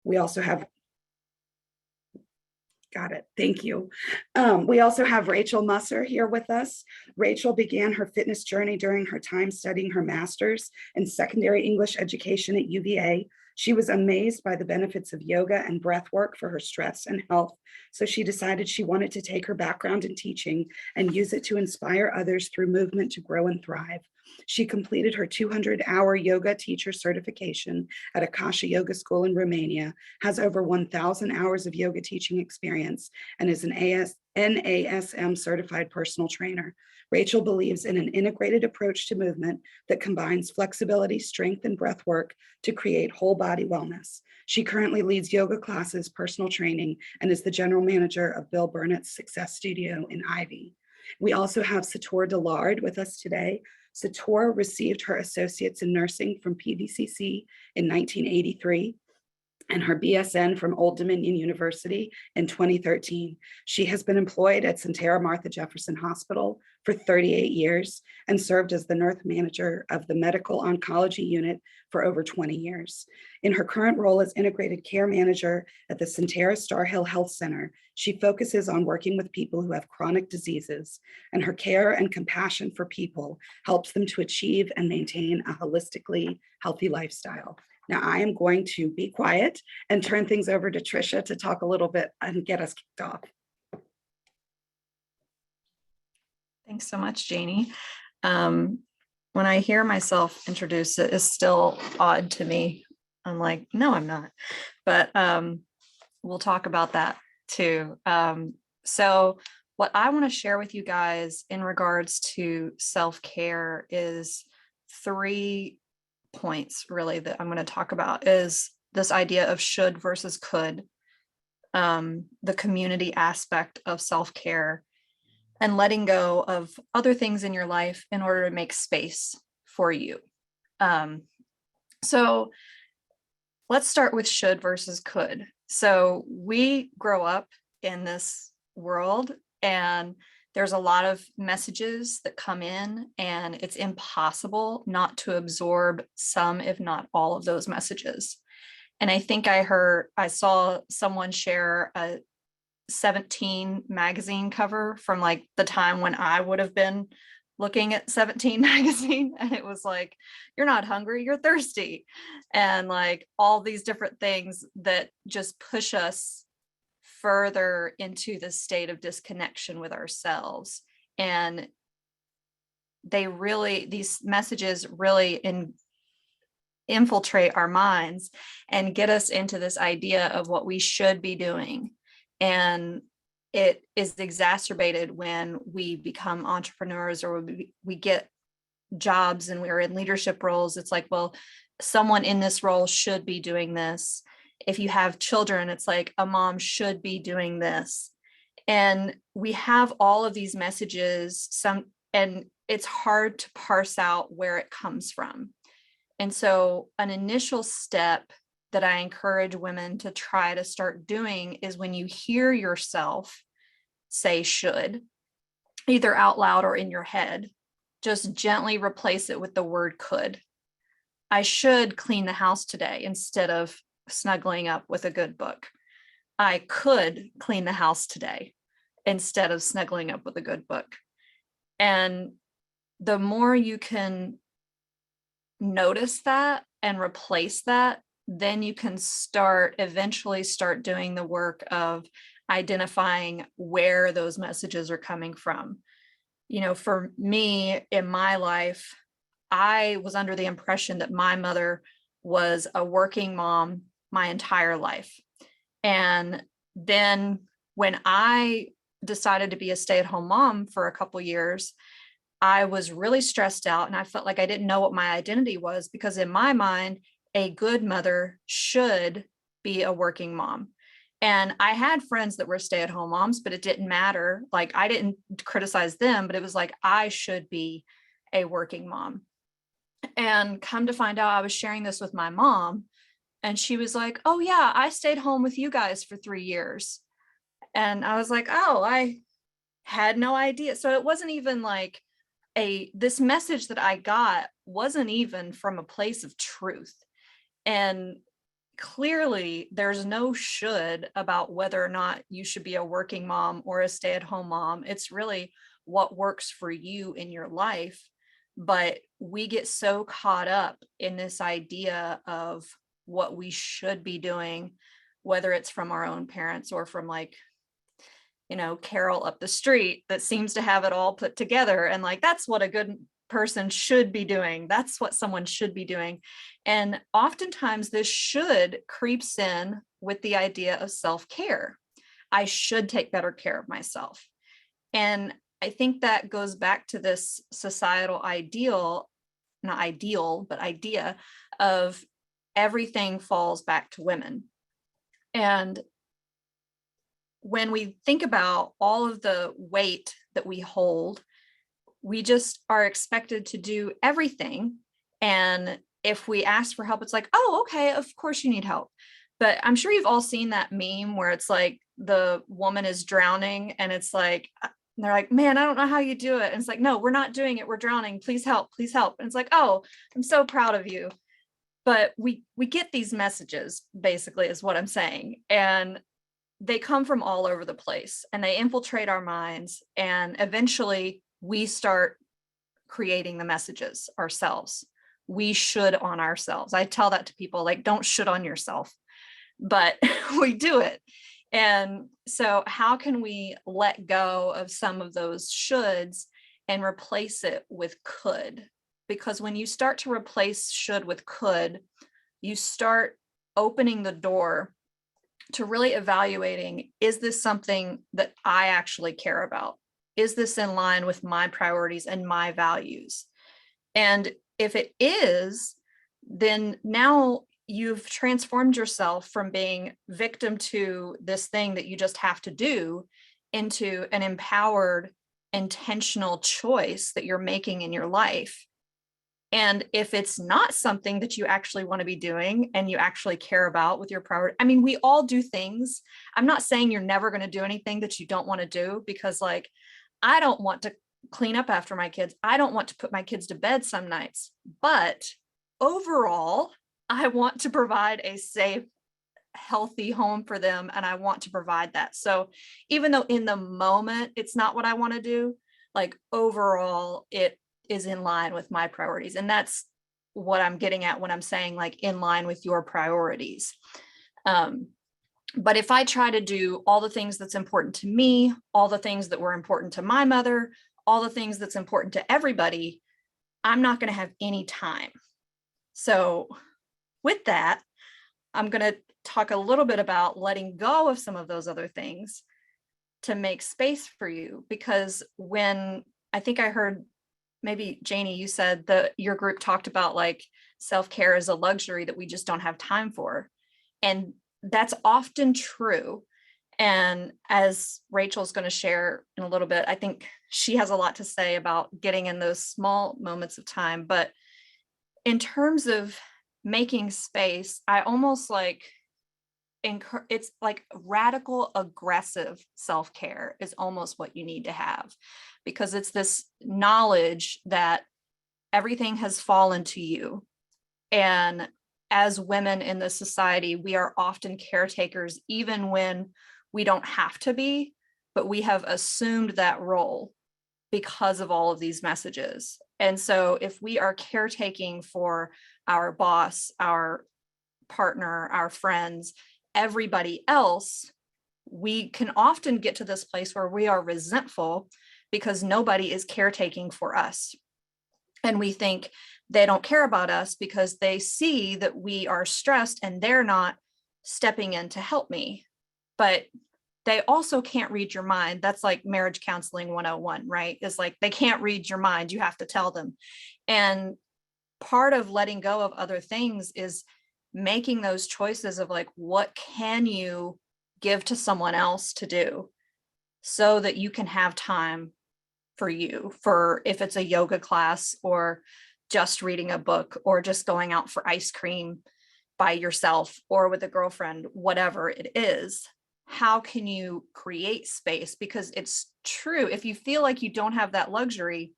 We also have Got it. Thank you. We also have Rachel Musser here with us. Rachel began her fitness journey during her time studying her master's in secondary English education at UVA. She was amazed by the benefits of yoga and breath work for her stress and health. So she decided she wanted to take her background in teaching and use it to inspire others through movement to grow and thrive. She completed her 200-hour yoga teacher certification at Akasha Yoga School in Romania, has over 1,000 hours of yoga teaching experience, and is an NASM certified personal trainer. Rachel believes in an integrated approach to movement that combines flexibility, strength, and breath work to create whole body wellness. She currently leads yoga classes, personal training, and is the general manager of Bill Burnett's Success Studio in Ivy. We also have Setour Dillard with us today. Setour received her associates in nursing from PVCC in 1983 and her BSN from Old Dominion University in 2013. She has been employed at Sentara Martha Jefferson Hospital for 38 years and served as the nurse manager of the medical oncology unit for over 20 years. In her current role as integrated care manager at the Sentara Starr Hill Health Center, she focuses on working with people who have chronic diseases, and her care and compassion for people helps them to achieve and maintain a holistically healthy lifestyle. Now I am going to be quiet and turn things over to Trisha to talk a little bit and get us kicked off. Thanks so much, Janie. When I hear myself introduce it, is still odd to me. I'm like, no, I'm not. But we'll talk about that too. So what I want to share with you guys in regards to self-care is 3 points really that I'm going to talk about. Is this idea of should versus could, the community aspect of self-care, and letting go of other things in your life in order to make space for you. So let's start with should versus could. So we grow up in this world and there's a lot of messages that come in, and it's impossible not to absorb some, if not all of those messages. And I think I saw someone share a 17 magazine cover from like the time when I would have been looking at 17 magazine, and it was like, you're not hungry, you're thirsty, and like all these different things that just push us further into this state of disconnection with ourselves. And these messages really infiltrate our minds and get us into this idea of what we should be doing. And it is exacerbated when we become entrepreneurs or we get jobs and we're in leadership roles. It's like, well, someone in this role should be doing this. If you have children, it's like a mom should be doing this. And we have all of these messages, and it's hard to parse out where it comes from. And so an initial step that I encourage women to try to start doing is when you hear yourself say should, either out loud or in your head, just gently replace it with the word could. I should clean the house today instead of snuggling up with a good book. I could clean the house today instead of snuggling up with a good book. And the more you can notice that and replace that, then you can eventually start doing the work of identifying where those messages are coming from. You know, for me in my life, I was under the impression that my mother was a working mom my entire life. And then when I decided to be a stay-at-home mom for a couple years, I was really stressed out and I felt like I didn't know what my identity was, because in my mind, a good mother should be a working mom. And I had friends that were stay-at-home moms, but it didn't matter. Like, I didn't criticize them, but it was like, I should be a working mom. And come to find out, I was sharing this with my mom, and she was like, oh yeah, I stayed home with you guys for 3 years. And I was like, oh, I had no idea. So it wasn't even like this message that I got wasn't even from a place of truth. And clearly there's no should about whether or not you should be a working mom or a stay-at-home mom. It's really what works for you in your life. But we get so caught up in this idea of what we should be doing, whether it's from our own parents or from like, Carol up the street that seems to have it all put together. And like, that's what a good person should be doing. That's what someone should be doing. And oftentimes this should creeps in with the idea of self-care. I should take better care of myself. And I think that goes back to this societal ideal, not ideal, but idea of everything falls back to women. And when we think about all of the weight that we hold, we just are expected to do everything. And if we ask for help, it's like, oh, okay, of course you need help. But I'm sure you've all seen that meme where it's like the woman is drowning and it's like, they're like, man, I don't know how you do it. And it's like, no, we're not doing it. We're drowning. Please help. Please help. And it's like, oh, I'm so proud of you. But we get these messages, basically, is what I'm saying. And they come from all over the place and they infiltrate our minds. And eventually we start creating the messages ourselves. We should on ourselves. I tell that to people, like, don't should on yourself, but we do it. And so how can we let go of some of those shoulds and replace it with could? Because when you start to replace should with could, you start opening the door to really evaluating, is this something that I actually care about? Is this in line with my priorities and my values? And if it is, then now you've transformed yourself from being victim to this thing that you just have to do into an empowered, intentional choice that you're making in your life. And if it's not something that you actually want to be doing and you actually care about with your priority, I mean, we all do things. I'm not saying you're never going to do anything that you don't want to do, because like, I don't want to clean up after my kids. I don't want to put my kids to bed some nights, but overall, I want to provide a safe, healthy home for them. And I want to provide that. So even though in the moment, it's not what I want to do, like overall, it is in line with my priorities. And that's what I'm getting at when I'm saying like in line with your priorities. But if I try to do all the things that's important to me, all the things that were important to my mother, all the things that's important to everybody, I'm not going to have any time. So with that, I'm going to talk a little bit about letting go of some of those other things to make space for you. Because when I think I heard maybe Janie, you said that your group talked about like self-care is a luxury that we just don't have time for. And that's often true. And as Rachel's going to share in a little bit, I think she has a lot to say about getting in those small moments of time. But in terms of making space, I almost like it's like radical aggressive self-care is almost what you need to have, because it's this knowledge that everything has fallen to you. And as women in this society, we are often caretakers, even when we don't have to be, but we have assumed that role because of all of these messages. And so if we are caretaking for our boss, our partner, our friends, everybody else, we can often get to this place where we are resentful because nobody is caretaking for us. And we think they don't care about us because they see that we are stressed and they're not stepping in to help me. But they also can't read your mind. That's like marriage counseling 101, right? It's like they can't read your mind. You have to tell them. And part of letting go of other things is making those choices of like, what can you give to someone else to do so that you can have time for you, for if it's a yoga class or just reading a book or just going out for ice cream by yourself or with a girlfriend, whatever it is. How can you create space? Because it's true, if you feel like you don't have that luxury,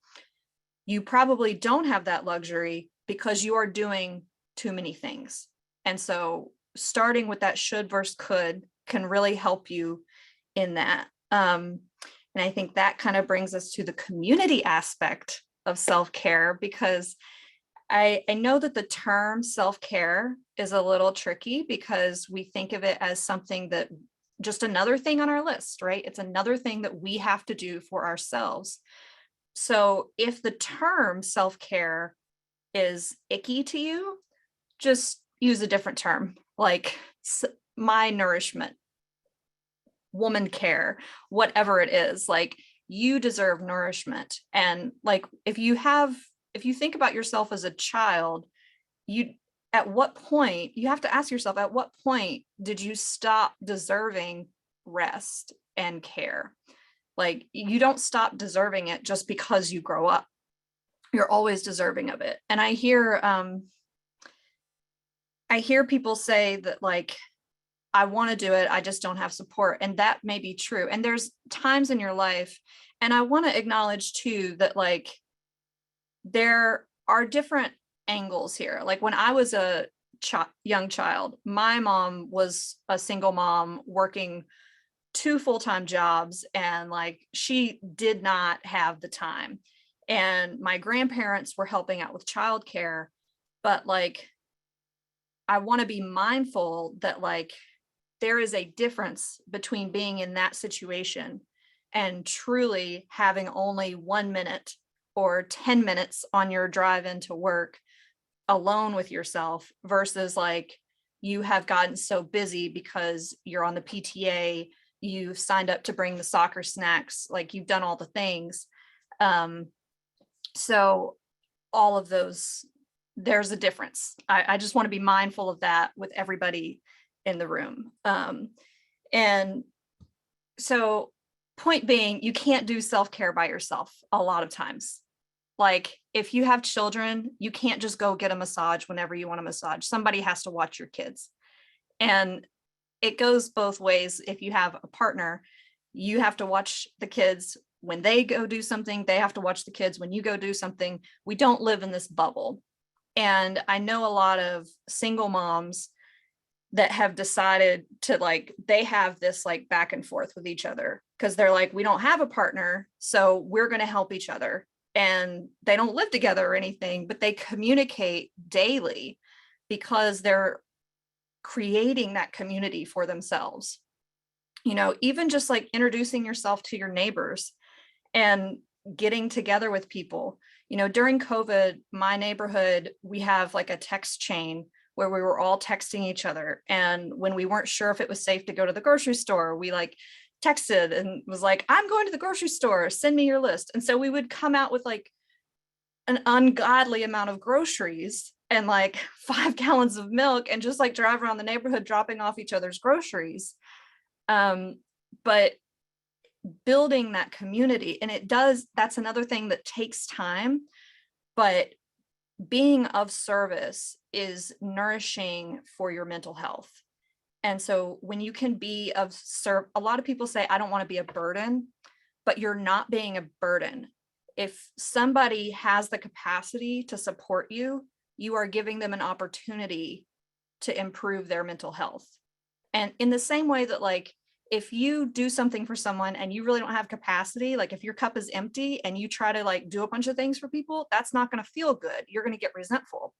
you probably don't have that luxury because you are doing too many things. And so starting with that should versus could can really help you in that. And I think that kind of brings us to the community aspect of self-care, because I know that the term self-care is a little tricky because we think of it as something that just another thing on our list, right? It's another thing that we have to do for ourselves. So if the term self-care is icky to you, just use a different term, like my nourishment, woman care, whatever it is. Like, you deserve nourishment. And like, if you think about yourself as a child, at what point, you have to ask yourself, at what point did you stop deserving rest and care? Like, you don't stop deserving it just because you grow up. You're always deserving of it. And I hear people say that, like, I want to do it, I just don't have support. And that may be true. And there's times in your life, and I want to acknowledge too, that like, there are different angles here. Like, when I was a young child, my mom was a single mom working 2 full-time jobs, and like, she did not have the time. And my grandparents were helping out with childcare, but like, I want to be mindful that like, there is a difference between being in that situation and truly having only 1 minute or 10 minutes on your drive into work alone with yourself, versus like, you have gotten so busy because you're on the PTA, you've signed up to bring the soccer snacks, like, you've done all the things. So all of those, there's a difference. I just want to be mindful of that with everybody in the room. And so, point being, you can't do self-care by yourself a lot of times. Like, if you have children, you can't just go get a massage whenever you want a massage. Somebody has to watch your kids. And it goes both ways. If you have a partner, you have to watch the kids when they go do something. They have to watch the kids when you go do something. We don't live in this bubble. And I know a lot of single moms that have decided to, like, they have this like back and forth with each other, because they're like, we don't have a partner, so we're going to help each other. And they don't live together or anything, but they communicate daily because they're creating that community for themselves. You know, even just like introducing yourself to your neighbors and getting together with people. You know, during COVID, my neighborhood, we have like a text chain where we were all texting each other. And when we weren't sure if it was safe to go to the grocery store, we like texted and was like, I'm going to the grocery store, send me your list. And so we would come out with like an ungodly amount of groceries and like 5 gallons of milk, and just like drive around the neighborhood dropping off each other's groceries. But building that community, and that's another thing that takes time, but being of service is nourishing for your mental health. And so when you can be of a lot of people say, I don't want to be a burden, but you're not being a burden. If somebody has the capacity to support you, you are giving them an opportunity to improve their mental health. And in the same way that, like, if you do something for someone and you really don't have capacity, like if your cup is empty and you try to like do a bunch of things for people, that's not going to feel good. You're going to get resentful.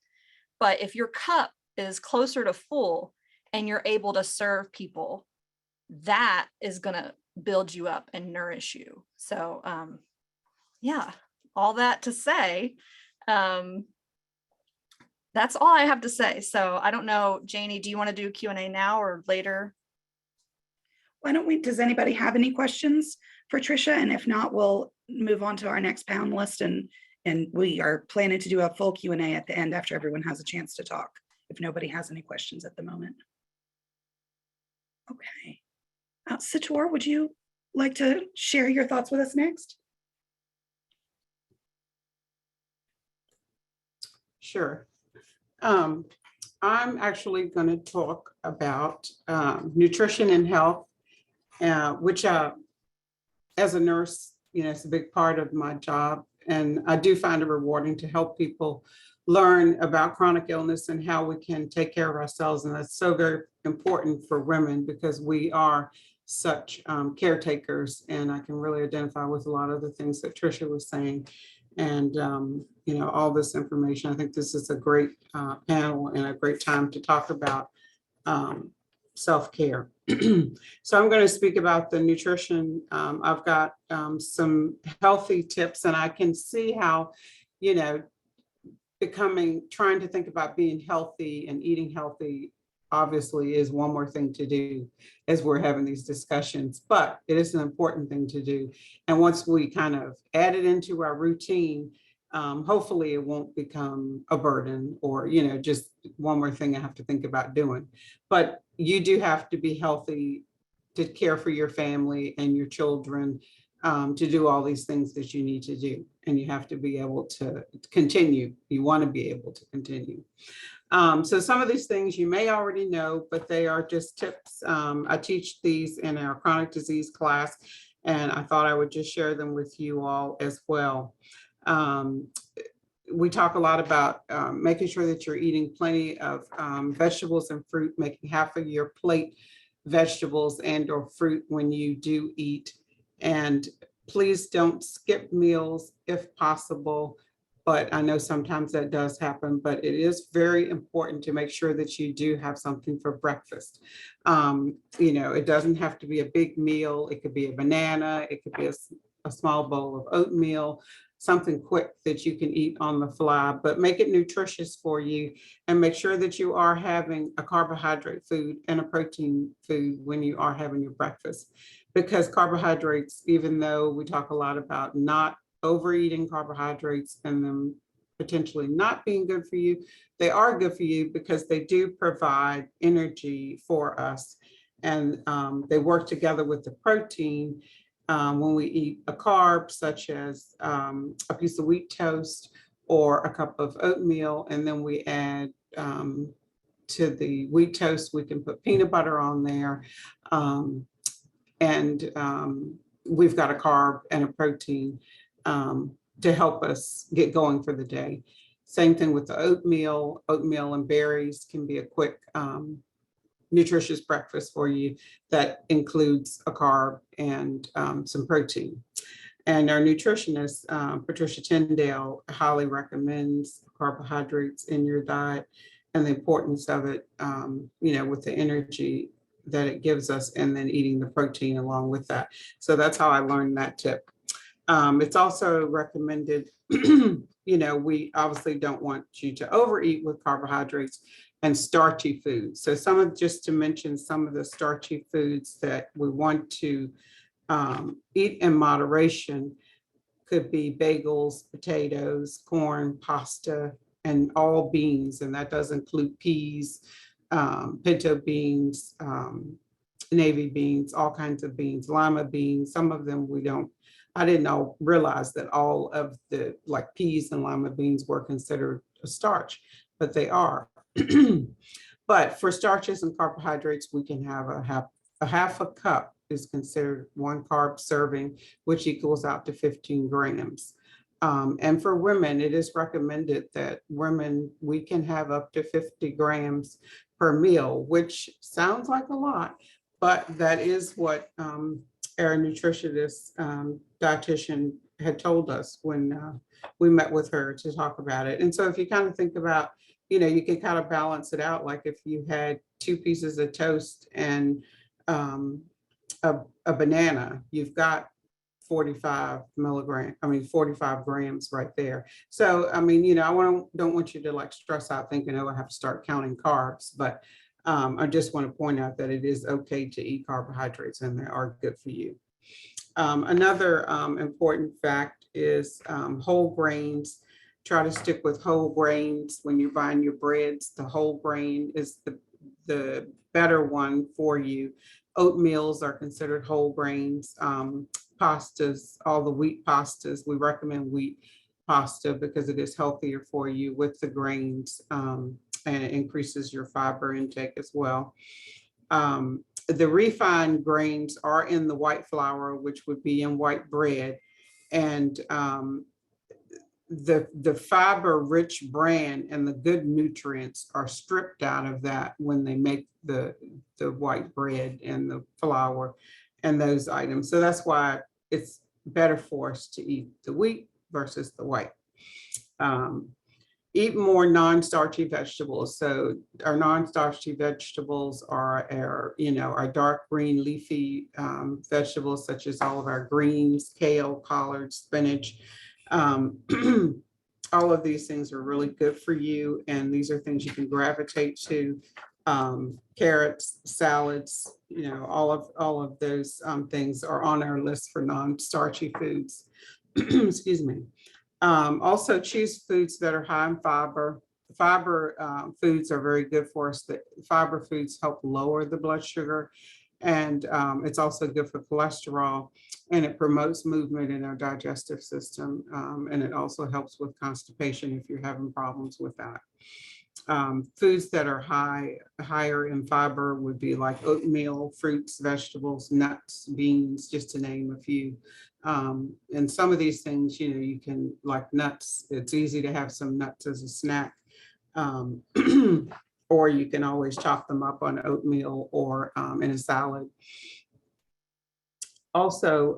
But if your cup is closer to full and you're able to serve people, that is going to build you up and nourish you. So yeah, all that to say, that's all I have to say. So I don't know, Janie, do you want to do Q&A now or later? Why don't we, does anybody have any questions for Trisha? And if not, we'll move on to our next panelist, and we are planning to do a full Q&A at the end after everyone has a chance to talk, if nobody has any questions at the moment. Okay. Setour, would you like to share your thoughts with us next? Sure. I'm actually going to talk about nutrition and health, which as a nurse, you know, it's a big part of my job. And I do find it rewarding to help people learn about chronic illness and how we can take care of ourselves. And that's so very important for women because we are such caretakers. And I can really identify with a lot of the things that Trisha was saying. And, you know, all this information. I think this is a great panel and a great time to talk about self-care. So I'm going to speak about the nutrition. I've got some healthy tips, and I can see how, you know, trying to think about being healthy and eating healthy obviously is one more thing to do as we're having these discussions, but it is an important thing to do. And once we kind of add it into our routine, hopefully it won't become a burden or, you know, just one more thing I have to think about doing. But you do have to be healthy to care for your family and your children, to do all these things that you need to do. And you have to be able to continue. You want to be able to continue. So some of these things you may already know, but they are just tips. I teach these in our chronic disease class, and I thought I would just share them with you all as well. We talk a lot about making sure that you're eating plenty of vegetables and fruit, making half of your plate vegetables and or fruit when you do eat. And please don't skip meals if possible. But I know sometimes that does happen, but it is very important to make sure that you do have something for breakfast. You know, it doesn't have to be a big meal. It could be a banana. It could be a small bowl of oatmeal, something quick that you can eat on the fly, but make it nutritious for you and make sure that you are having a carbohydrate food and a protein food when you are having your breakfast. Because carbohydrates, even though we talk a lot about not overeating carbohydrates and them potentially not being good for you, they are good for you because they do provide energy for us. And they work together with the protein when we eat a carb, such as a piece of wheat toast or a cup of oatmeal, and then we add to the wheat toast, we can put peanut butter on there. We've got a carb and a protein to help us get going for the day. Same thing with the oatmeal. Oatmeal and berries can be a quick, nutritious breakfast for you that includes a carb and some protein. And our nutritionist, Patricia Tyndale, highly recommends carbohydrates in your diet and the importance of it, you know, with the energy that it gives us, and then eating the protein along with that. So that's how I learned that tip. It's also recommended, you know, we obviously don't want you to overeat with carbohydrates and starchy foods. So just to mention some of the starchy foods that we want to eat in moderation could be bagels, potatoes, corn, pasta, and all beans. And that does include peas, pinto beans, navy beans, all kinds of beans, lima beans. Some of them I didn't realize that all of the like peas and lima beans were considered a starch, but they are. But for starches and carbohydrates, we can have a half a cup is considered one carb serving, which equals out to 15 grams. And for women, it is recommended that we can have up to 50 grams per meal, which sounds like a lot, but that is what our nutritionist dietitian had told us when we met with her to talk about it. And so if you kind of think about, you know, you can kind of balance it out. Like if you had 2 pieces of toast and a banana, you've got 45 grams right there. So, I mean, you know, I don't want you to like stress out thinking, oh, I have to start counting carbs, but I just want to point out that it is okay to eat carbohydrates and they are good for you. Another important fact is whole grains. Try to stick with whole grains when you're buying your breads. The whole grain is the better one for you. Oatmeals are considered whole grains. Pastas, all the wheat pastas, we recommend wheat pasta because it is healthier for you with the grains, and it increases your fiber intake as well. The refined grains are in the white flour, which would be in white bread. And the fiber rich bran and the good nutrients are stripped out of that when they make the white bread and the flour and those items. So that's why it's better for us to eat the wheat versus the white. Eat more non-starchy vegetables. So our non-starchy vegetables are our dark green leafy vegetables, such as all of our greens, kale, collard, spinach. All of these things are really good for you, and these are things you can gravitate to. Carrots, salads, all of those things are on our list for non-starchy foods. Excuse me. Also choose foods that are high in fiber. Fiber foods are very good for us. The fiber foods help lower the blood sugar, and it's also good for cholesterol, and it promotes movement in our digestive system, and it also helps with constipation if you're having problems with that. Foods that are higher in fiber would be like oatmeal, fruits, vegetables, nuts, beans, just to name a few. And some of these things, you can, like nuts, it's easy to have some nuts as a snack. Or you can always chop them up on oatmeal or in a salad. Also,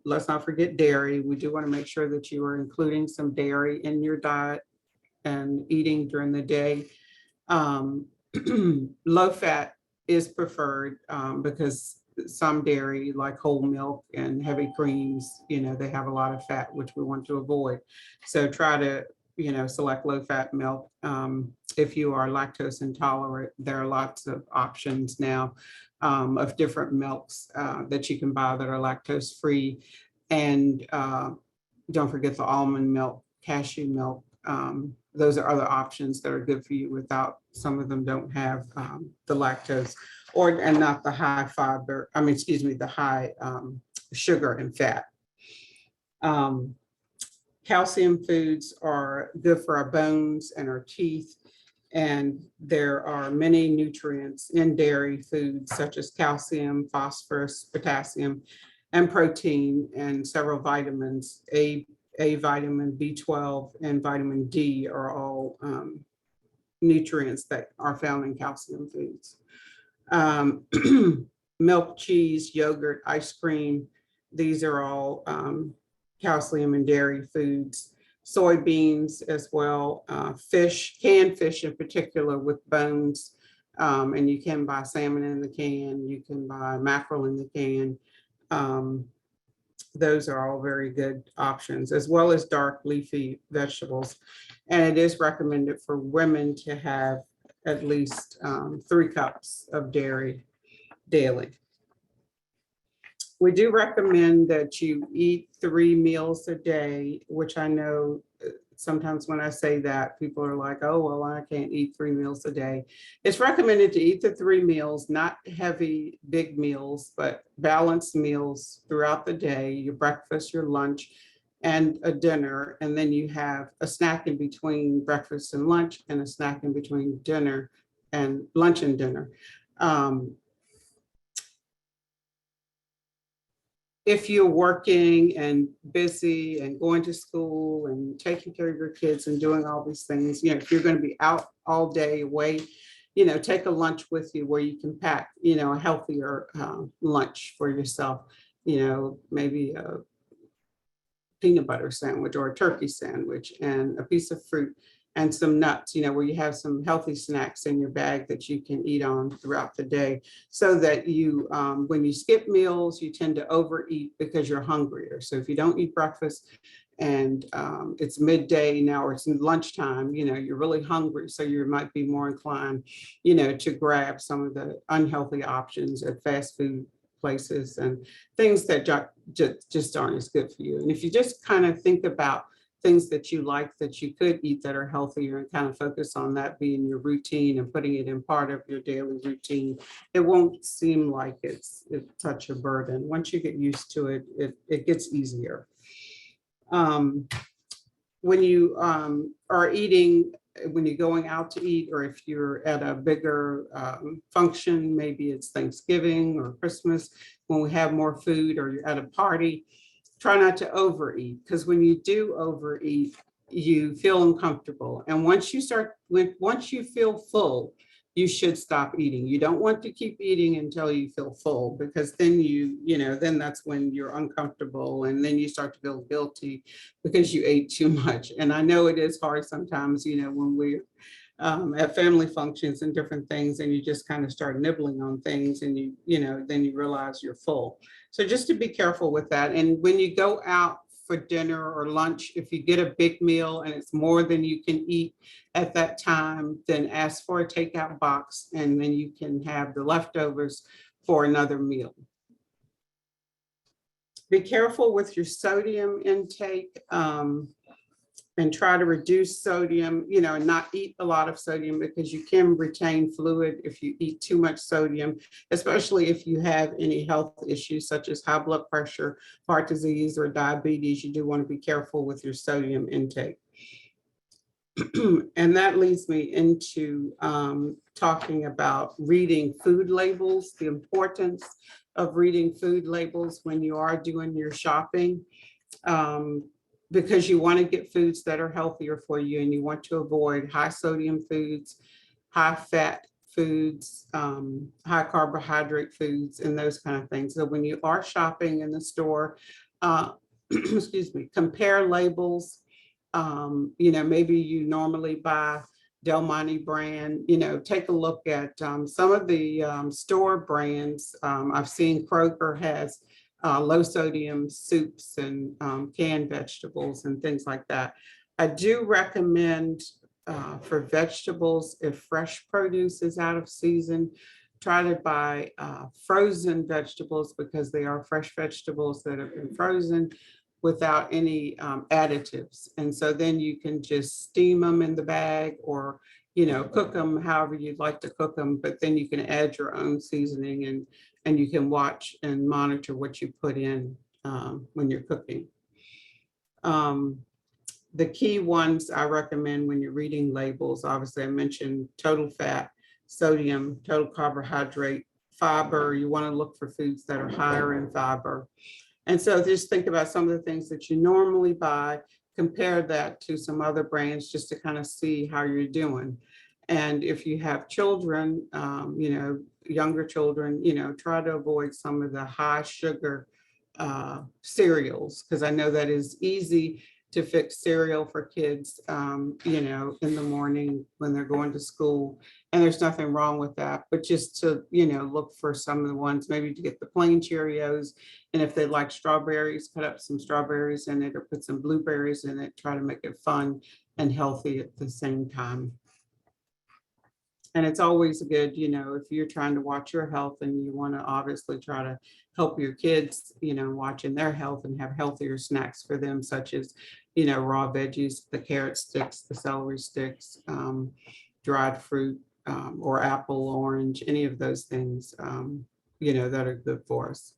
let's not forget dairy. We do want to make sure that you are including some dairy in your diet and eating during the day. Low fat is preferred because some dairy, like whole milk and heavy creams, they have a lot of fat, which we want to avoid. So try to, select low fat milk. If you are lactose intolerant, there are lots of options now of different milks that you can buy that are lactose free. And don't forget the almond milk, cashew milk. Those are other options that are good for you without, some of them don't have the lactose and not the high fiber, the high sugar and fat. Calcium foods are good for our bones and our teeth. And there are many nutrients in dairy foods, such as calcium, phosphorus, potassium, and protein, and several vitamins. A vitamin, B12, and vitamin D are all nutrients that are found in calcium foods. Milk, cheese, yogurt, ice cream, these are all calcium and dairy foods. Soybeans as well, fish, canned fish in particular with bones, and you can buy salmon in the can, you can buy mackerel in the can. Those are all very good options, as well as dark leafy vegetables. And it is recommended for women to have at least 3 cups of dairy daily. We do recommend that you eat 3 meals a day, which I know sometimes when I say that, people are like, oh, well, I can't eat 3 meals a day. It's recommended to eat the 3 meals, not heavy, big meals, but balanced meals throughout the day, your breakfast, your lunch, and a dinner. And then you have a snack in between breakfast and lunch, and a snack in between dinner and lunch and dinner. If you're working and busy and going to school and taking care of your kids and doing all these things, if you're going to be out all day away, take a lunch with you where you can pack, a healthier lunch for yourself, maybe a peanut butter sandwich or a turkey sandwich and a piece of fruit and some nuts, where you have some healthy snacks in your bag that you can eat on throughout the day, so that you, when you skip meals, you tend to overeat because you're hungrier. So if you don't eat breakfast and it's midday now, or it's lunchtime, you're really hungry. So you might be more inclined, to grab some of the unhealthy options at fast food places and things that just aren't as good for you. And if you just kind of think about things that you like that you could eat that are healthier and kind of focus on that being your routine and putting it in part of your daily routine, it won't seem like it's such a burden. Once you get used to it, it gets easier. When you are eating, when you're going out to eat, or if you're at a bigger function, maybe it's Thanksgiving or Christmas, when we have more food, or you're at a party, try not to overeat, because when you do overeat, you feel uncomfortable. And once you feel full, you should stop eating. You don't want to keep eating until you feel full, because then then that's when you're uncomfortable, and then you start to feel guilty because you ate too much. And I know it is hard sometimes, when we're at family functions and different things, and you just kind of start nibbling on things, and then you realize you're full. So just to be careful with that. And when you go out for dinner or lunch, if you get a big meal and it's more than you can eat at that time, then ask for a takeout box, and then you can have the leftovers for another meal. Be careful with your sodium intake, and try to reduce sodium, and not eat a lot of sodium, because you can retain fluid if you eat too much sodium, especially if you have any health issues such as high blood pressure, heart disease, or diabetes. You do want to be careful with your sodium intake. And that leads me into talking about reading food labels, the importance of reading food labels when you are doing your shopping. Because you want to get foods that are healthier for you, and you want to avoid high sodium foods, high fat foods, high carbohydrate foods, and those kind of things. So when you are shopping in the store, excuse me, compare labels. Maybe you normally buy Del Monte brand, take a look at some of the store brands. I've seen Kroger has low sodium soups and canned vegetables and things like that. I do recommend for vegetables, if fresh produce is out of season, try to buy frozen vegetables, because they are fresh vegetables that have been frozen without any additives. And so then you can just steam them in the bag, or cook them however you'd like to cook them, but then you can add your own seasoning, and you can watch and monitor what you put in when you're cooking. The key ones I recommend when you're reading labels, obviously I mentioned total fat, sodium, total carbohydrate, fiber. You want to look for foods that are higher in fiber. And so just think about some of the things that you normally buy, compare that to some other brands, just to kind of see how you're doing. And if you have children, younger children, try to avoid some of the high sugar cereals, because I know that is easy to fix cereal for kids, in the morning when they're going to school. And there's nothing wrong with that, but just to, look for some of the ones, maybe to get the plain Cheerios. And if they like strawberries, put up some strawberries in it, or put some blueberries in it, try to make it fun and healthy at the same time. And it's always good, if you're trying to watch your health and you want to obviously try to help your kids, watching their health, and have healthier snacks for them, such as, raw veggies, the carrot sticks, the celery sticks, dried fruit, or apple, orange, any of those things, that are good for us.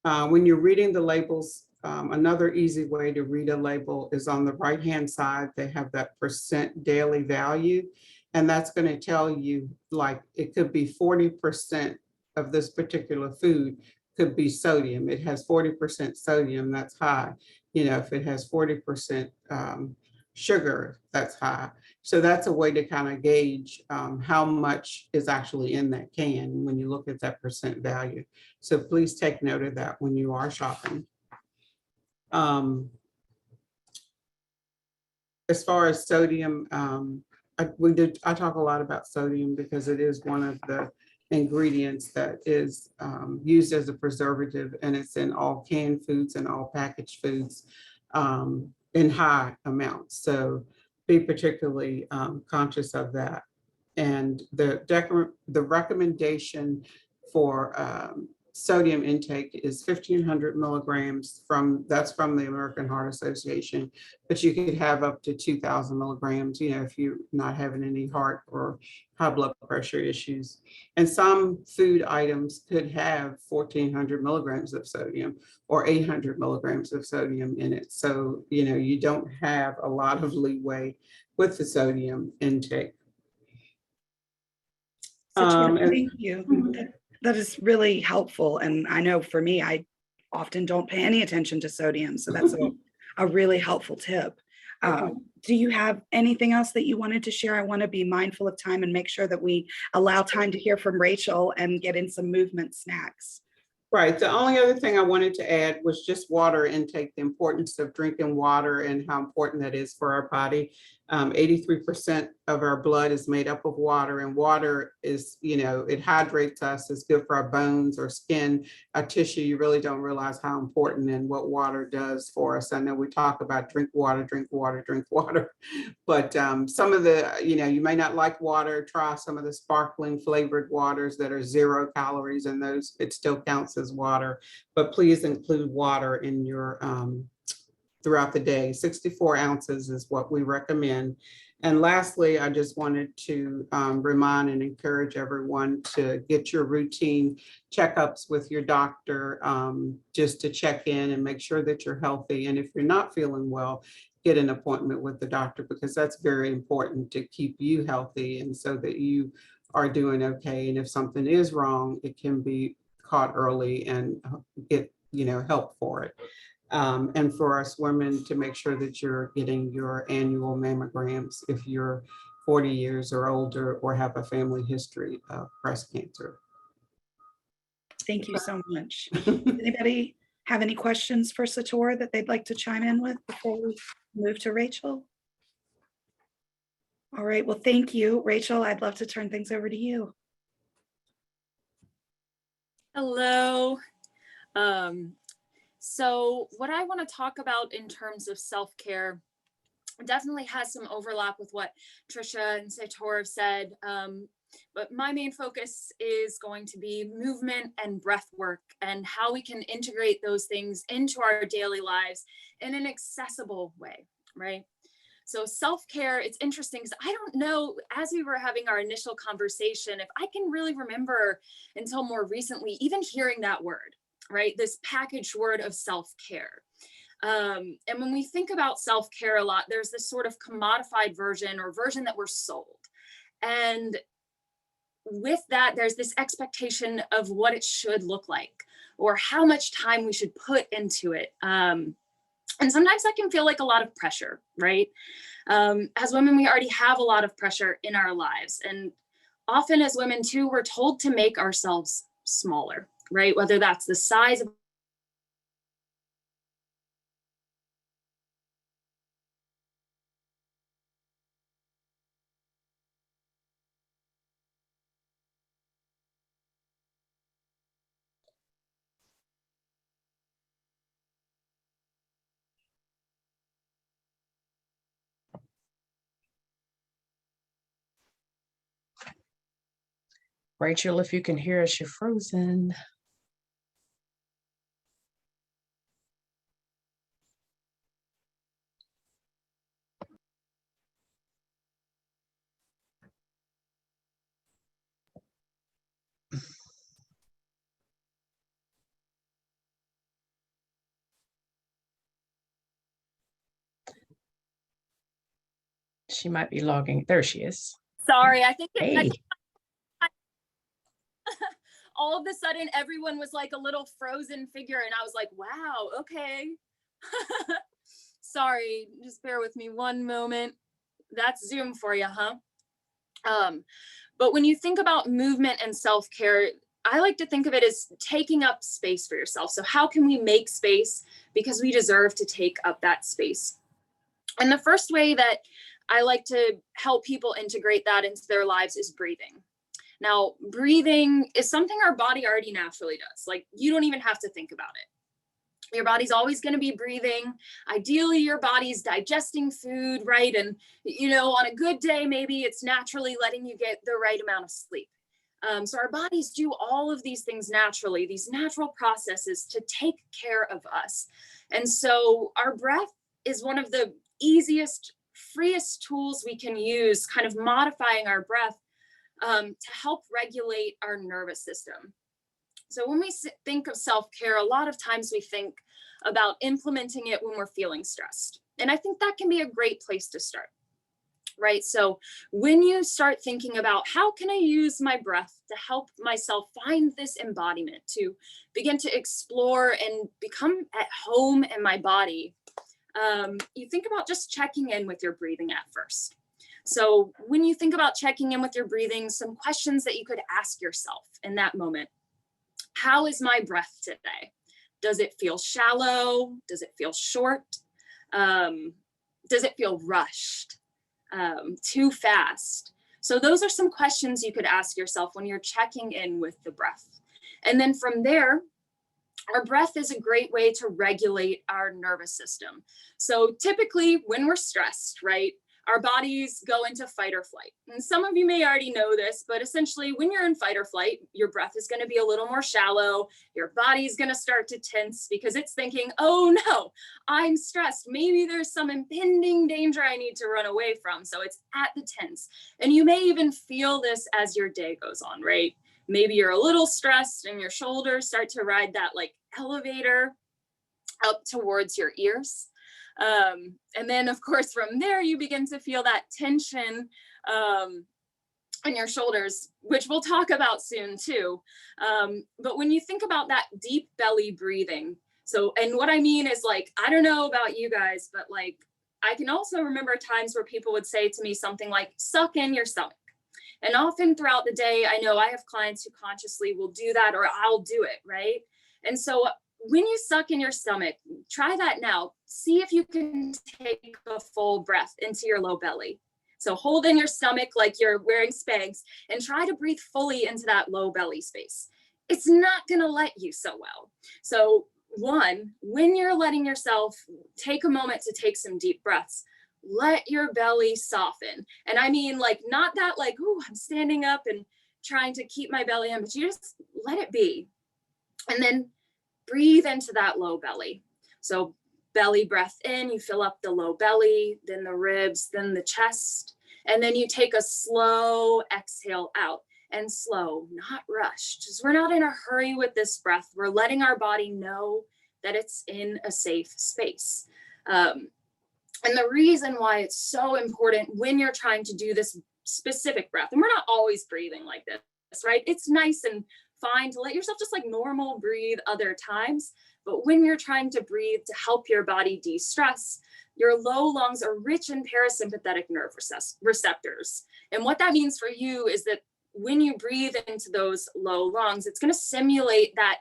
When you're reading the labels, another easy way to read a label is on the right-hand side. They have that % daily value. And that's going to tell you, like, it could be 40% of this particular food could be sodium. It has 40% sodium, that's high. If it has 40% sugar, that's high. So that's a way to kind of gauge how much is actually in that can when you look at that % value. So please take note of that when you are shopping. As far as sodium, I talk a lot about sodium because it is one of the ingredients that is used as a preservative, and it's in all canned foods and all packaged foods in high amounts. So be particularly conscious of that. And the recommendation for sodium intake is 1,500 milligrams that's from the American Heart Association, but you could have up to 2,000 milligrams, if you're not having any heart or high blood pressure issues. And some food items could have 1,400 milligrams of sodium or 800 milligrams of sodium in it. So, you don't have a lot of leeway with the sodium intake. Thank you. That is really helpful. And I know for me, I often don't pay any attention to sodium. So that's a really helpful tip. Do you have anything else that you wanted to share? I want to be mindful of time and make sure that we allow time to hear from Rachel and get in some movement snacks. Right. The only other thing I wanted to add was just water intake, the importance of drinking water and how important that is for our body. 83% of our blood is made up of water, and water is, it hydrates us, it's good for our bones or skin, our tissue. You really don't realize how important and what water does for us. I know we talk about drink water, drink water, drink water, but some of the, you may not like water, try some of the sparkling flavored waters that are 0 calories, and those, it still counts as water, but please include water in your throughout the day. 64 ounces is what we recommend. And lastly, I just wanted to remind and encourage everyone to get your routine checkups with your doctor, just to check in and make sure that you're healthy. And if you're not feeling well, get an appointment with the doctor, because that's very important to keep you healthy and so that you are doing okay. And if something is wrong, it can be caught early and get, help for it. And for us women to make sure that you're getting your annual mammograms if you're 40 years or older or have a family history of breast cancer. Thank you so much. Anybody have any questions for Setour that they'd like to chime in with before we move to Rachel? All right, well, thank you. Rachel, I'd love to turn things over to you. Hello. So what I want to talk about in terms of self-care definitely has some overlap with what Trisha and Setour have said. But my main focus is going to be movement and breath work and how we can integrate those things into our daily lives in an accessible way, right? So self-care, it's interesting because I don't know, as we were having our initial conversation, if I can really remember until more recently, even hearing that word, right? This packaged word of self-care. And when we think about self-care a lot, there's this sort of commodified version or version that we're sold. And with that, there's this expectation of what it should look like or how much time we should put into it. And sometimes that can feel like a lot of pressure, right? As women, we already have a lot of pressure in our lives. And often as women too, we're told to make ourselves smaller, right? Whether that's the size of Rachel, if you can hear us, you're frozen. She might be logging. There she is. sorry, I think Hey. all of a sudden everyone was like a little frozen figure and I was like, wow, okay. Sorry, just bear with me one moment. That's Zoom for you, huh? But when you think about movement and self-care, I like to think of it as taking up space for yourself. So how can we make space? Because we deserve to take up that space. And the first way that I like to help people integrate that into their lives is breathing. Now, breathing is something our body already naturally does. Like, you don't even have to think about it. Your body's always going to be breathing. Ideally, your body's digesting food, right? And, on a good day, maybe it's naturally letting you get the right amount of sleep. So our bodies do all of these things naturally, these natural processes to take care of us. And so our breath is one of the easiest, freest tools we can use, kind of modifying our breath to help regulate our nervous system. So when we think of self-care, a lot of times we think about implementing it when we're feeling stressed. And I think that can be a great place to start, right? So when you start thinking about how can I use my breath to help myself find this embodiment, to begin to explore and become at home in my body, you think about just checking in with your breathing at first. So when you think about checking in with your breathing, some questions that you could ask yourself in that moment. How is my breath today? Does it feel shallow? Does it feel short? Does it feel rushed? Too fast? So those are some questions you could ask yourself when you're checking in with the breath. And then from there, our breath is a great way to regulate our nervous system. So typically when we're stressed, right, our bodies go into fight or flight. And some of you may already know this, but essentially when you're in fight or flight, your breath is going to be a little more shallow. Your body's going to start to tense because it's thinking, oh no, I'm stressed. Maybe there's some impending danger I need to run away from. So it's at the tense. And you may even feel this as your day goes on, right? Maybe you're a little stressed and your shoulders start to ride that like elevator up towards your ears. And then of course, from there, you begin to feel that tension in your shoulders, which we'll talk about soon too. But when you think about that deep belly breathing, so, and what I mean is like, I don't know about you guys, but like, I can also remember times where people would say to me something like, suck in your stomach. And often throughout the day, I know I have clients who consciously will do that, or I'll do it, right? And so when you suck in your stomach, try that now. See if you can take a full breath into your low belly. So hold in your stomach like you're wearing Spanx and try to breathe fully into that low belly space. It's not going to let you so well. So one, when you're letting yourself take a moment to take some deep breaths, let your belly soften. And I mean, like, not that like, oh, I'm standing up and trying to keep my belly in, but you just let it be. And then breathe into that low belly. So belly breath in, you fill up the low belly, then the ribs, then the chest. And then you take a slow exhale out, and slow, not rushed. Because we're not in a hurry with this breath. We're letting our body know that it's in a safe space. And the reason why it's so important when you're trying to do this specific breath, and we're not always breathing like this, right? It's nice and fine to let yourself just like normal breathe other times. But when you're trying to breathe to help your body de-stress, your low lungs are rich in parasympathetic nerve receptors. And what that means for you is that when you breathe into those low lungs, it's going to simulate that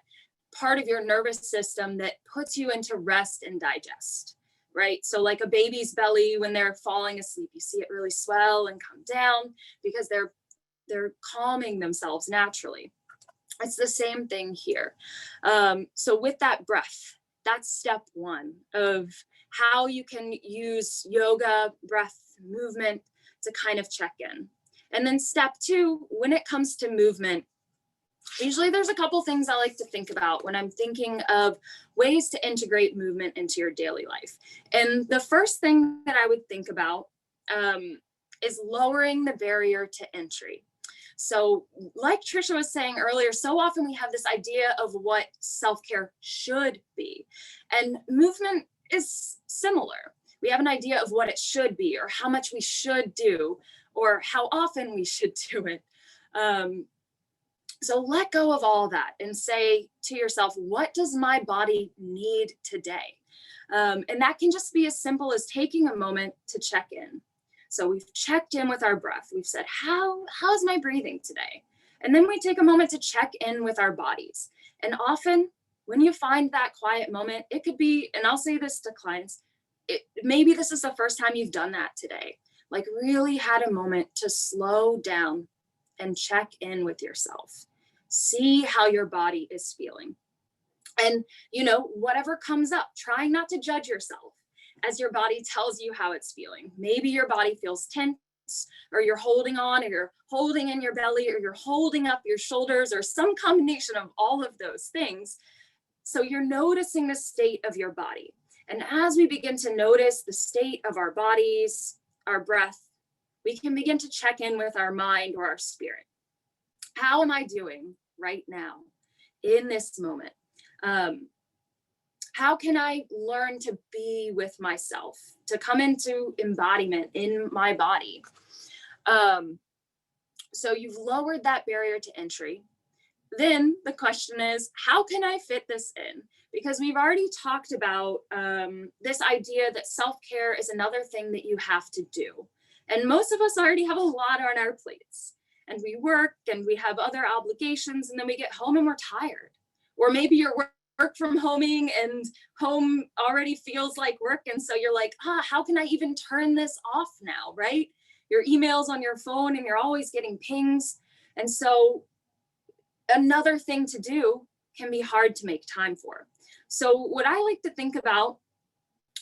part of your nervous system that puts you into rest and digest. Right? So like a baby's belly, when they're falling asleep, you see it really swell and come down because they're calming themselves naturally. It's the same thing here. So with that breath, that's step one of how you can use yoga, breath, movement to kind of check in. And then step two, when it comes to movement, usually there's a couple things I like to think about when I'm thinking of ways to integrate movement into your daily life. And the first thing that I would think about is lowering the barrier to entry. So like Trisha was saying earlier, so often we have this idea of what self-care should be. And movement is similar. We have an idea of what it should be, or how much we should do, or how often we should do it. So let go of all that and say to yourself, what does my body need today? And that can just be as simple as taking a moment to check in. So we've checked in with our breath. We've said, how's my breathing today? And then we take a moment to check in with our bodies. And often when you find that quiet moment, it could be, and I'll say this to clients, maybe this is the first time you've done that today, like really had a moment to slow down and check in with yourself. See how your body is feeling. And, you know, whatever comes up, trying not to judge yourself as your body tells you how it's feeling. Maybe your body feels tense, or you're holding on, or you're holding in your belly, or you're holding up your shoulders, or some combination of all of those things. So you're noticing the state of your body. And as we begin to notice the state of our bodies, our breath, we can begin to check in with our mind or our spirit. How am I doing right now in this moment? How can I learn to be with myself, to come into embodiment in my body? So you've lowered that barrier to entry. then the question is, how can I fit this in? Because we've already talked about this idea that self-care is another thing that you have to do. And most of us already have a lot on our plates, and we work and we have other obligations, and then we get home and we're tired. Or maybe you're work from homing and home already feels like work. And so you're like, how can I even turn this off now, right? Your email's on your phone and you're always getting pings. And so another thing to do can be hard to make time for. So what I like to think about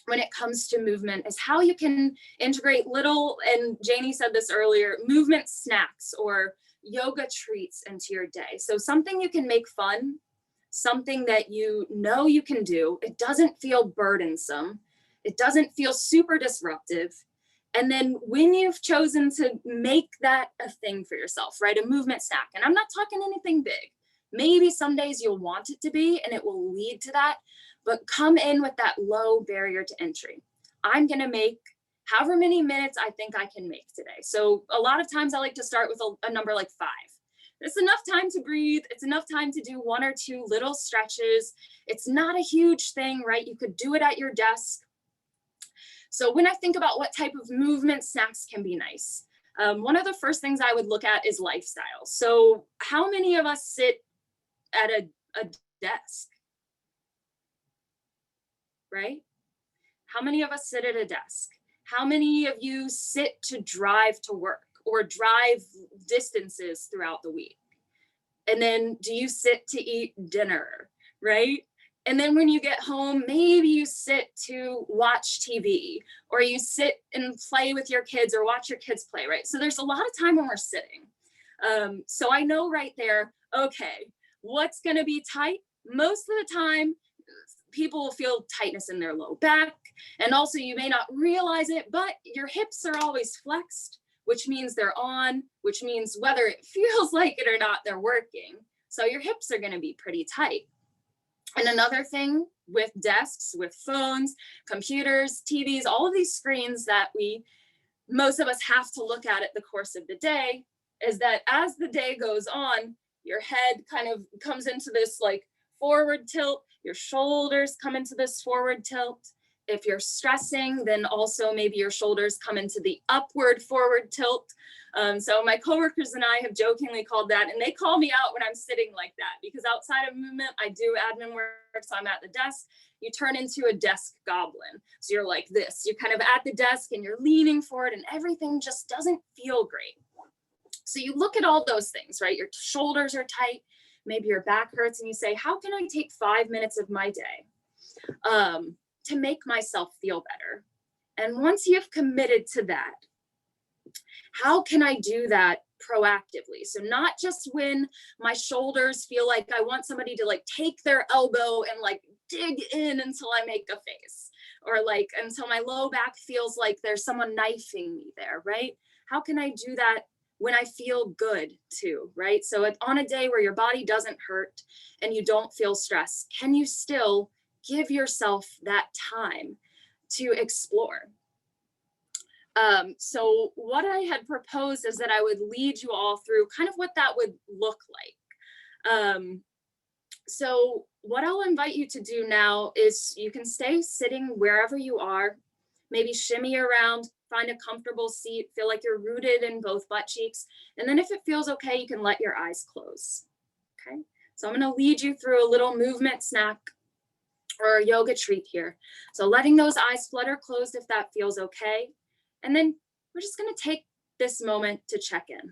when it comes to movement is how you can integrate little, and Janie said this earlier, movement snacks or yoga treats into your day. So something you can make fun, something that you know you can do. It doesn't feel burdensome. It doesn't feel super disruptive. And then when you've chosen to make that a thing for yourself, right? A movement snack, and I'm not talking anything big. Maybe some days you'll want it to be and it will lead to that, but come in with that low barrier to entry. I'm gonna make however many minutes I think I can make today. So a lot of times I like to start with a number like 5. It's enough time to breathe. It's enough time to do 1 or 2 little stretches. It's not a huge thing, right? You could do it at your desk. So when I think about what type of movement snacks can be nice, one of the first things I would look at is lifestyle. So how many of us sit at a desk, right? How many of us sit at a desk? How many of you sit to drive to work or drive distances throughout the week? And then do you sit to eat dinner, right? And then when you get home, maybe you sit to watch TV, or you sit and play with your kids or watch your kids play, right? So there's a lot of time when we're sitting. So I know right there, okay, what's gonna be tight? Most of the time, people will feel tightness in their low back. And also you may not realize it, but your hips are always flexed, which means they're on, which means whether it feels like it or not, they're working. So your hips are gonna be pretty tight. And another thing with desks, with phones, computers, TVs, all of these screens that most of us have to look at the course of the day, is that as the day goes on, your head kind of comes into this like forward tilt, your shoulders come into this forward tilt. If you're stressing, then also maybe your shoulders come into the upward forward tilt. So my coworkers and I have jokingly called that, and they call me out when I'm sitting like that, because outside of movement, I do admin work, so I'm at the desk. You turn into a desk goblin. So you're like this, you're kind of at the desk and you're leaning forward and everything just doesn't feel great. So you look at all those things, right? Your shoulders are tight, maybe your back hurts, and you say, how can I take 5 minutes of my day to make myself feel better? And once you've committed to that, how can I do that proactively? So not just when my shoulders feel like I want somebody to like take their elbow and like dig in until I make a face, or like until my low back feels like there's someone knifing me there, right? How can I do that when I feel good too, right? So on a day where your body doesn't hurt and you don't feel stress, can you still give yourself that time to explore? So what I had proposed is that I would lead you all through kind of what that would look like. So what I'll invite you to do now is you can stay sitting wherever you are, maybe shimmy around, find a comfortable seat, feel like you're rooted in both butt cheeks. And then if it feels okay, you can let your eyes close, okay? So I'm gonna lead you through a little movement snack or a yoga treat here. So letting those eyes flutter closed if that feels okay. And then we're just gonna take this moment to check in.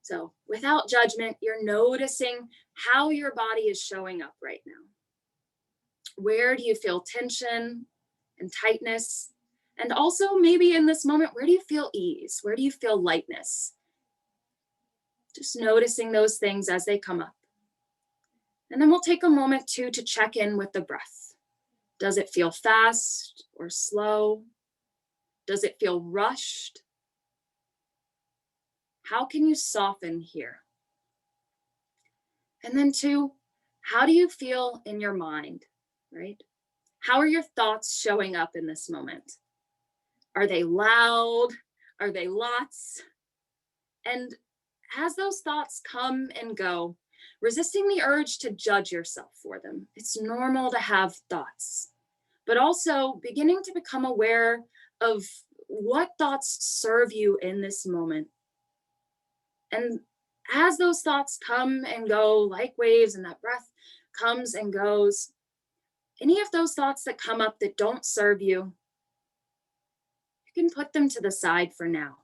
So without judgment, you're noticing how your body is showing up right now. Where do you feel tension and tightness? And also maybe in this moment, where do you feel ease? Where do you feel lightness? Just noticing those things as they come up. And then we'll take a moment too to check in with the breath. Does it feel fast or slow? Does it feel rushed? How can you soften here? And then two, how do you feel in your mind, right? How are your thoughts showing up in this moment? Are they loud? Are they lots? And as those thoughts come and go, resisting the urge to judge yourself for them. It's normal to have thoughts, but also beginning to become aware of what thoughts serve you in this moment. And as those thoughts come and go like waves, and that breath comes and goes, any of those thoughts that come up that don't serve you, you can put them to the side for now.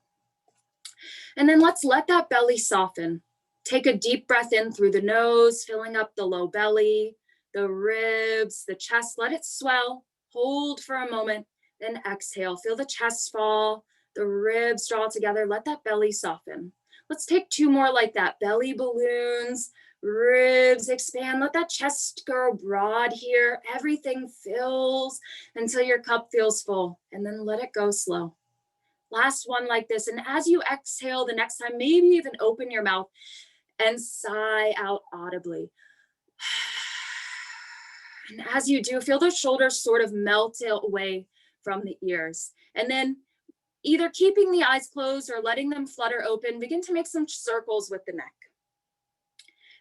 And then let's let that belly soften. Take a deep breath in through the nose, filling up the low belly, the ribs, the chest. Let it swell. Hold for a moment, then exhale. Feel the chest fall, the ribs draw together. Let that belly soften. Let's take 2 more like that. Belly balloons, ribs expand. Let that chest go broad here. Everything fills until your cup feels full, and then let it go slow. Last one like this. And as you exhale the next time, maybe even open your mouth and sigh out audibly. And as you do, feel those shoulders sort of melt away from the ears. And then either keeping the eyes closed or letting them flutter open, begin to make some circles with the neck.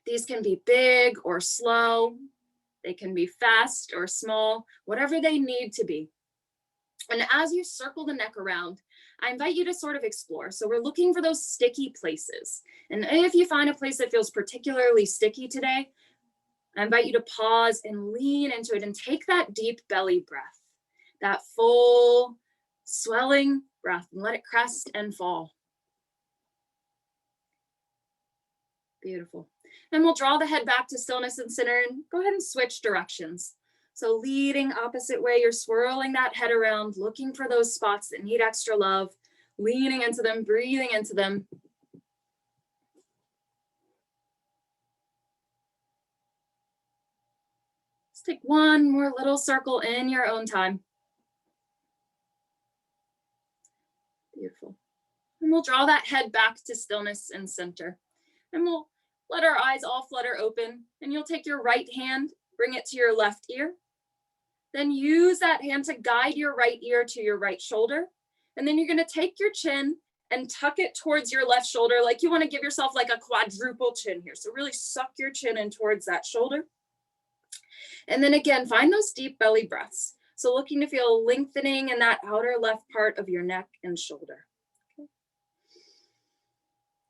These can be big or slow. They can be fast or small, whatever they need to be. And as you circle the neck around, I invite you to sort of explore. So we're looking for those sticky places. And if you find a place that feels particularly sticky today, I invite you to pause and lean into it and take that deep belly breath, that full swelling breath, and let it crest and fall. Beautiful. And we'll draw the head back to stillness and center and go ahead and switch directions. So leading opposite way, you're swirling that head around, looking for those spots that need extra love, leaning into them, breathing into them. Let's take one more little circle in your own time. Beautiful. And we'll draw that head back to stillness and center. And we'll let our eyes all flutter open. And you'll take your right hand, bring it to your left ear. Then use that hand to guide your right ear to your right shoulder. And then you're going to take your chin and tuck it towards your left shoulder, like you want to give yourself like a quadruple chin here. So really suck your chin in towards that shoulder. And then again, find those deep belly breaths. So looking to feel lengthening in that outer left part of your neck and shoulder. Okay.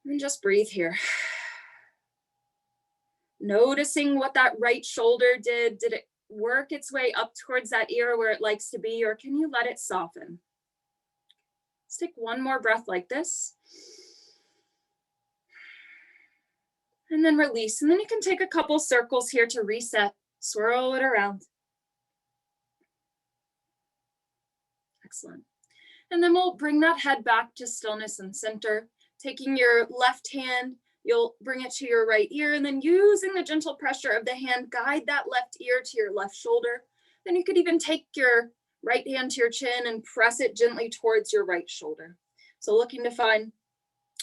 And just breathe here. Noticing what that right shoulder did. Did it work its way up towards that ear where it likes to be, or can you let it soften? Let's take one more breath like this. And then release. And then you can take a couple circles here to reset. Swirl it around. Excellent. And then we'll bring that head back to stillness and center. Taking your left hand, you'll bring it to your right ear, and then using the gentle pressure of the hand, guide that left ear to your left shoulder. Then you could even take your right hand to your chin and press it gently towards your right shoulder. So looking to find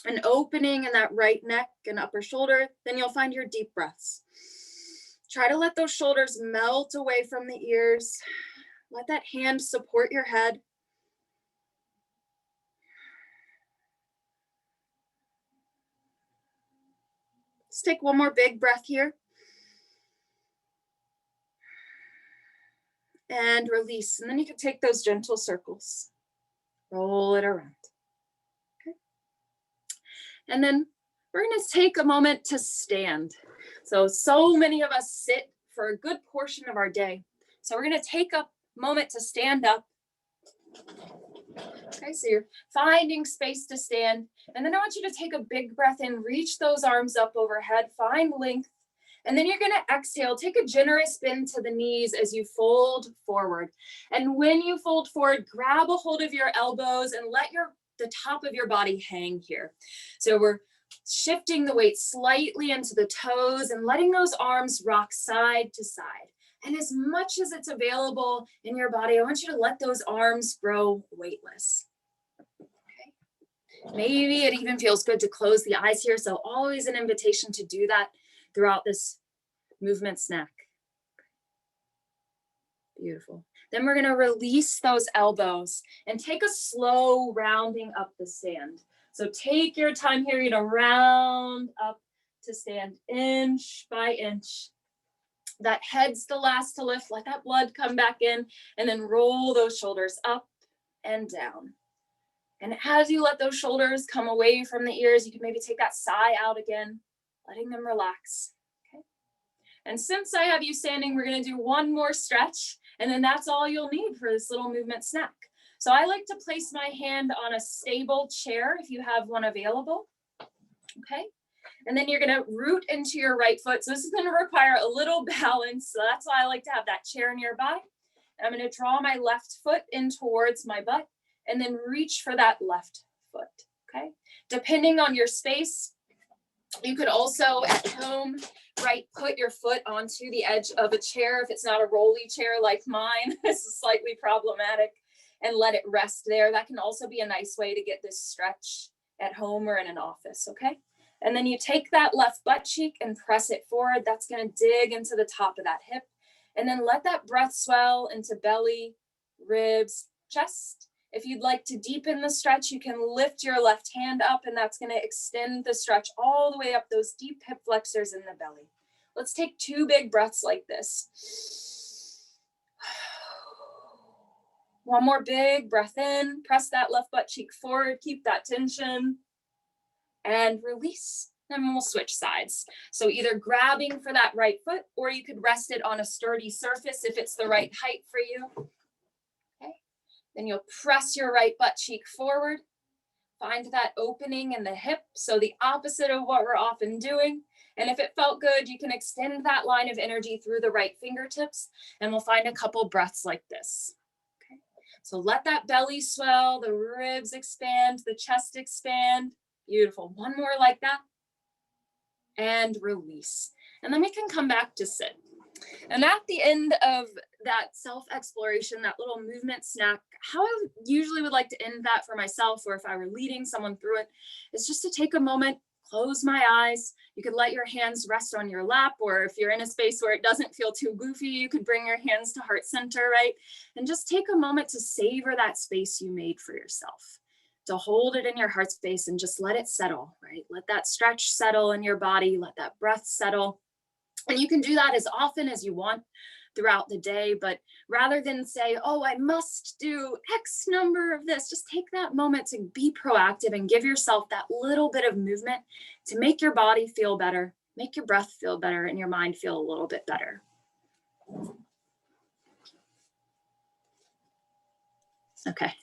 an opening in that right neck and upper shoulder, then you'll find your deep breaths. Try to let those shoulders melt away from the ears. Let that hand support your head. Let's take one more big breath here. And release. And then you can take those gentle circles. Roll it around. Okay. And then we're going to take a moment to stand. So many of us sit for a good portion of our day. So we're going to take a moment to stand up. Okay, so you're finding space to stand. And then I want you to take a big breath in, reach those arms up overhead, find length. And then you're going to exhale, take a generous bend to the knees as you fold forward. And when you fold forward, grab a hold of your elbows and let the top of your body hang here. So we're shifting the weight slightly into the toes and letting those arms rock side to side. And as much as it's available in your body, I want you to let those arms grow weightless. Okay. Maybe it even feels good to close the eyes here. So always an invitation to do that throughout this movement snack. Beautiful. Then we're going to release those elbows and take a slow rounding up the sand. So take your time here, round up to stand inch by inch. That head's the last to lift. Let that blood come back in, and then roll those shoulders up and down. And as you let those shoulders come away from the ears, you can maybe take that sigh out again, letting them relax. Okay. And since I have you standing, we're going to do one more stretch, and then that's all you'll need for this little movement snack. So I like to place my hand on a stable chair if you have one available. Okay. And then you're going to root into your right foot. So this is going to require a little balance. So that's why I like to have that chair nearby. And I'm going to draw my left foot in towards my butt and then reach for that left foot. Okay. Depending on your space, you could also at home, right, put your foot onto the edge of a chair. If it's not a rolly chair like mine, this is slightly problematic, and let it rest there. That can also be a nice way to get this stretch at home or in an office. Okay. And then you take that left butt cheek and press it forward. That's going to dig into the top of that hip. And then let that breath swell into belly, ribs, chest. If you'd like to deepen the stretch, you can lift your left hand up, and that's going to extend the stretch all the way up those deep hip flexors in the belly. Let's take 2 big breaths like this. One more big breath in. Press that left butt cheek forward. Keep that tension. And release. Then we'll switch sides. So either grabbing for that right foot, or you could rest it on a sturdy surface if it's the right height for you. Okay. Then you'll press your right butt cheek forward. Find that opening in the hip. So the opposite of what we're often doing. And if it felt good, you can extend that line of energy through the right fingertips, and we'll find a couple breaths like this. Okay. So let that belly swell, the ribs expand, the chest expand. Beautiful. One more like that. And release. And then we can come back to sit. And at the end of that self-exploration, that little movement snack, how I usually would like to end that for myself, or if I were leading someone through it, is just to take a moment, close my eyes. You could let your hands rest on your lap, or if you're in a space where it doesn't feel too goofy, you could bring your hands to heart center, right? And just take a moment to savor that space you made for yourself, to hold it in your heart space and just let it settle, right? Let that stretch settle in your body, let that breath settle. And you can do that as often as you want throughout the day, but rather than say, oh, I must do X number of this, just take that moment to be proactive and give yourself that little bit of movement to make your body feel better, make your breath feel better, and your mind feel a little bit better. Okay.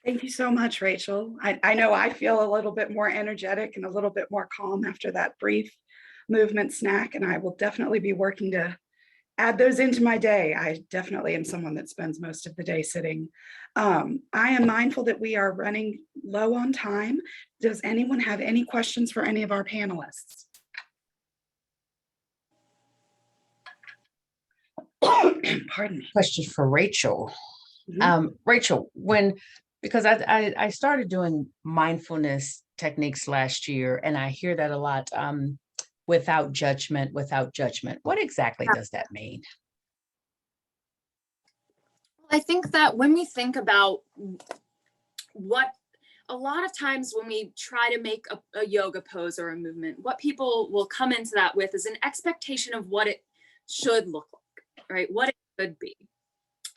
Thank you so much, Rachel. I know I feel a little bit more energetic and a little bit more calm after that brief movement snack, and I will definitely be working to add those into my day. I definitely am someone that spends most of the day sitting. I am mindful that we are running low on time. Does anyone have any questions for any of our panelists? Pardon me. Question for Rachel. Rachel, because I started doing mindfulness techniques last year, and I hear that a lot, without judgment. What exactly does that mean? I think that when we think about what a lot of times when we try to make a yoga pose or a movement, what people will come into that with is an expectation of what it should look like, right? What it could be.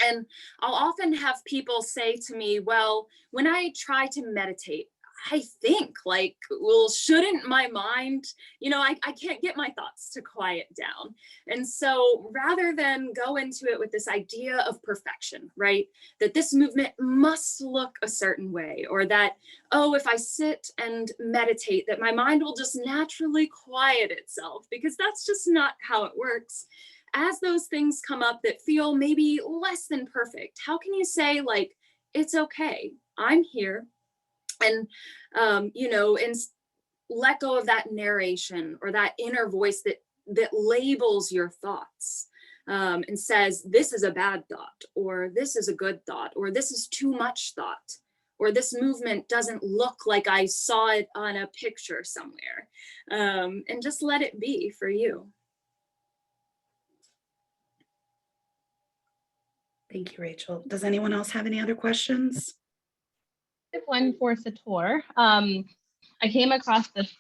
And I'll often have people say to me, well, when I try to meditate, I think like, well, shouldn't my mind, I can't get my thoughts to quiet down. And so rather than go into it with this idea of perfection, right, that this movement must look a certain way, or that, oh, if I sit and meditate, that my mind will just naturally quiet itself, because that's just not how it works. As those things come up that feel maybe less than perfect, how can you say, like, it's okay, I'm here, and and let go of that narration or that inner voice that labels your thoughts, and says, this is a bad thought, or this is a good thought, or this is too much thought, or this movement doesn't look like I saw it on a picture somewhere, and just let it be for you. Thank you, Rachel. Does anyone else have any other questions? One for Setour. I came across this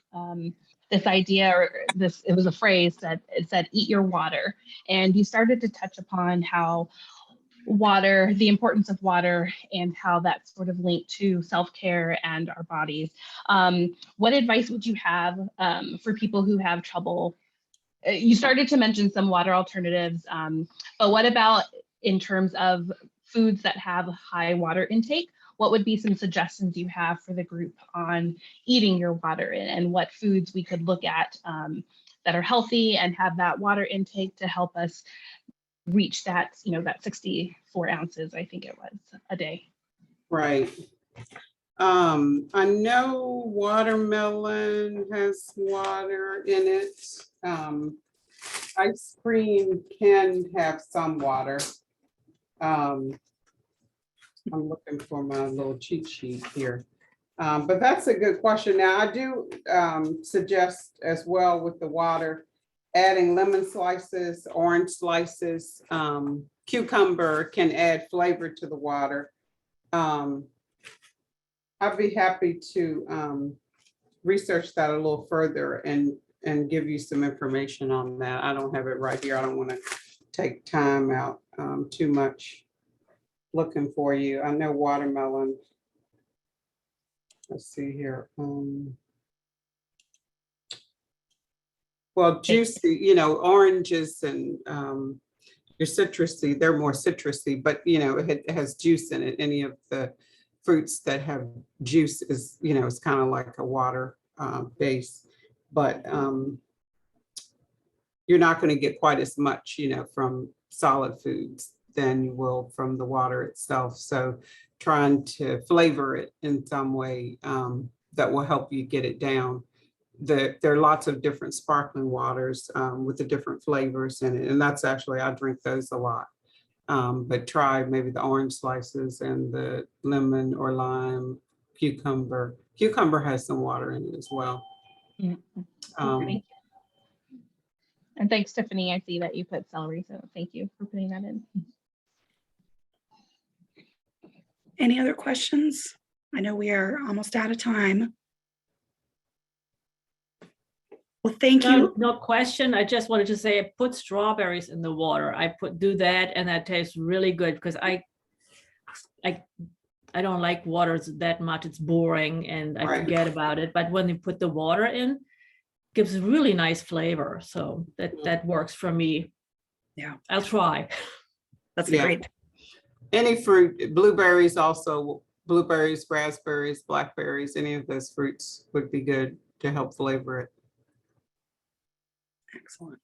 this idea, or this, it was a phrase that it said, eat your water. And you started to touch upon how water, the importance of water, and how that's sort of linked to self-care and our bodies. What advice would you have for people who have trouble? You started to mention some water alternatives, but what about in terms of foods that have high water intake? What would be some suggestions you have for the group on eating your water, and what foods we could look at that are healthy and have that water intake to help us reach that, you know, that 64 ounces, I think it was, a day? Right. I know watermelon has water in it. Ice cream can have some water. I'm looking for my little cheat sheet here. But that's a good question. Now, I do suggest as well with the water, adding lemon slices, orange slices, cucumber can add flavor to the water. I'd be happy to research that a little further and give you some information on that. I don't have it right here. I don't want to take time out too much looking for you. I know watermelon. Let's see here. Well, juicy, you know, oranges and your citrusy, they're more citrusy, but you know, it has juice in it. Any of the fruits that have juice is, you know, it's kind of like a water base, but you're not going to get quite as much, you know, from solid foods than you will from the water itself. So trying to flavor it in some way that will help you get it down. There are lots of different sparkling waters with the different flavors in it. And that's actually, I drink those a lot. But try maybe the orange slices and the lemon or lime, cucumber. Cucumber has some water in it as well. And thanks, Tiffany. I see that you put celery, so thank you for putting that in. Any other questions? I know we are almost out of time. Well, thank you. No question. I just wanted to say, I put strawberries in the water. Do that, and that tastes really good because I don't like water that much. It's boring and I forget about it. But when you put the water in, gives a really nice flavor. So that works for me. Yeah, I'll try. that's Yeah. great. Any fruit, blueberries also, blueberries, raspberries, blackberries, any of those fruits would be good to help flavor it. Excellent.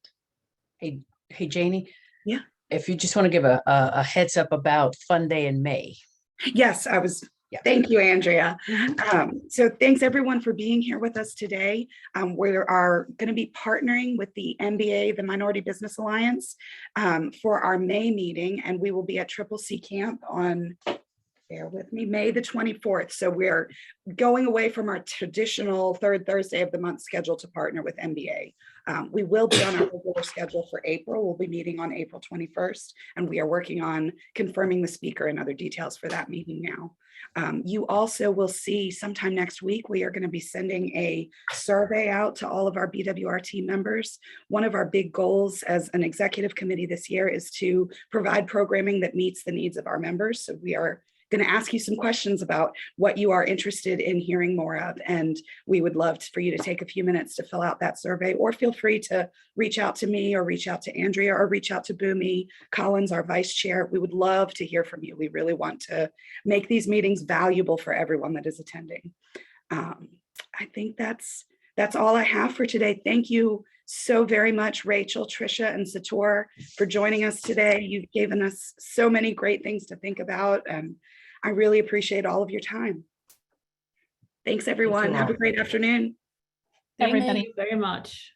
Hey, Janie. Yeah. If you just want to give a heads up about Fun Day in May. Yes, I was. Yeah. Thank you, Andrea. So thanks everyone for being here with us today. We are going to be partnering with the MBA, the Minority Business Alliance, for our May meeting, and we will be at CCC Camp on, bear with me, May the 24th. So we're going away from our traditional third Thursday of the month schedule to partner with MBA. We will be on our regular schedule for April. We'll be meeting on April 21st, and we are working on confirming the speaker and other details for that meeting now. You also will see sometime next week, we are going to be sending a survey out to all of our BWRT members. One of our big goals as an executive committee this year is to provide programming that meets the needs of our members. So we are going to ask you some questions about what you are interested in hearing more of. And we would love for you to take a few minutes to fill out that survey, or feel free to reach out to me or reach out to Andrea or reach out to Boomy Collins, our vice chair. We would love to hear from you. We really want to make these meetings valuable for everyone that is attending. I think that's all I have for today. Thank you so very much, Rachel, Trisha, and Setour, for joining us today. You've given us so many great things to think about, and I really appreciate all of your time. Thanks, everyone. Have a great afternoon. Thank Everybody. you very much.